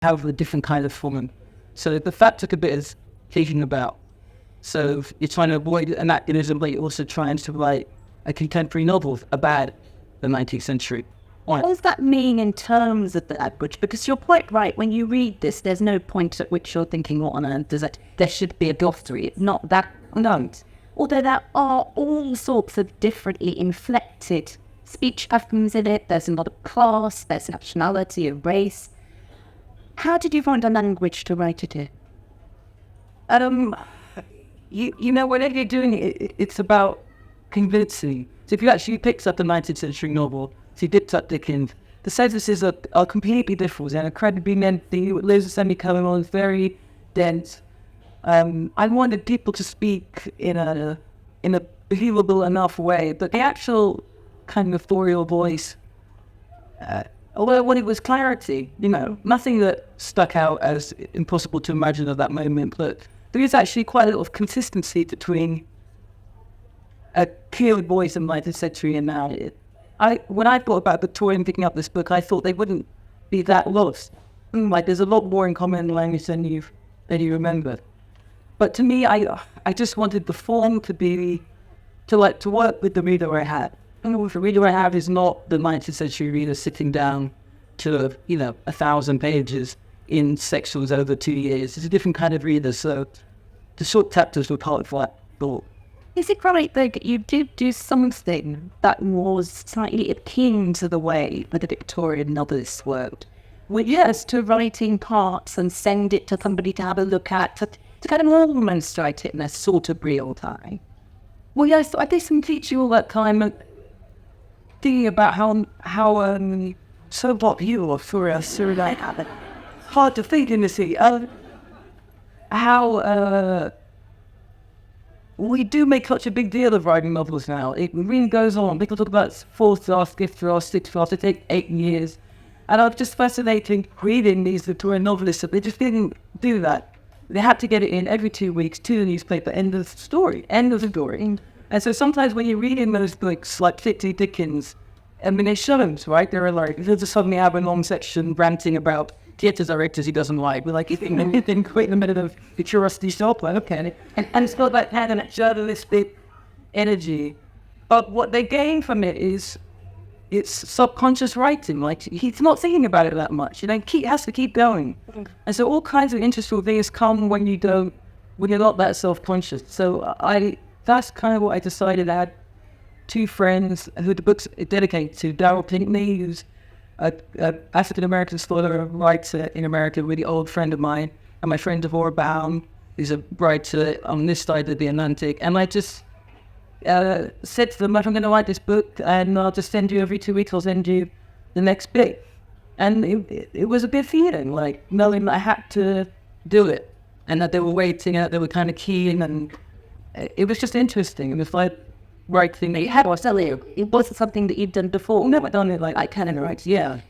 have a different kind of woman. So the fact took a bit of thinking about. So you're trying to avoid anachronism, but you're also trying to write a contemporary novel about the 19th century. What does that mean in terms of the language? Because you're quite right. When you read this, there's no point at which you're thinking, what on earth is it? There should be a glossary. It's not that. No. Although there are all sorts of differently inflected speech patterns in it. There's a lot of class, there's nationality and race. How did you find a language to write it in? You know, whenever you're doing it, it's about convincing. So if you actually picked up a 19th century novel, so you dipped up Dickens, the sentences are completely different. They're incredibly lengthy, lives a semicolon, very dense. I wanted people to speak in a believable enough way, but the actual kind of authorial voice, although I wanted was clarity, you know, nothing that stuck out as impossible to imagine at that moment, but there is actually quite a lot of consistency between a clear voice in the 19th century and now. When I thought about Victorian picking up this book, I thought they wouldn't be that lost. Like, there's a lot more in common language than you remember. But to me, I just wanted the form to work with the reader I had. And the reader I have is not the 19th century reader sitting down to, 1,000 pages in sections over 2 years. It's a different kind of reader, so the short chapters were part of that thought. Is it right that you did do something that was slightly akin to the way that the Victorian novelists worked? Yes, to writing parts and send it to somebody to have a look at, to kind of almost write it in a sort of real time. Well, yes, I did some teaching all that time, thinking about how so popular for us, like, hard to think in the city, how we do make such a big deal of writing novels now. It really goes on. People talk about fourth draft, fifth draft, sixth draft. It takes 8 years. And I'm just fascinating reading these Victorian novelists. They just didn't do that. They had to get it in every 2 weeks to the newspaper. End of the story. End of the story. And so sometimes when you're reading those books, like particularly Dickens, I mean, it shows, right? There's suddenly have a long section ranting about theatre directors he doesn't like. We're like, it's been quite in the middle of the curiosity shop, like, okay. And it's got that kind of journalistic energy. But what they gain from it is it's subconscious writing. Like, he's not thinking about it that much. He has to keep going. And so all kinds of interesting things come when you're not that self-conscious. So that's kind of what I decided. I had 2 friends who the book's dedicated to. Darryl Pinckney, who's an African-American scholar, writer in America, a really old friend of mine, and my friend Devorah Baum, who's a writer on this side of the Atlantic. And I just said to them, if I'm going to write this book, and I'll just send you every 2 weeks, I'll send you the next bit. And it was a big feeling, like knowing that I had to do it, and that they were waiting, they were kind of keen, and it was just interesting. And it's like writing. It wasn't something that you'd done before. Never done it like I kind of write. Yeah.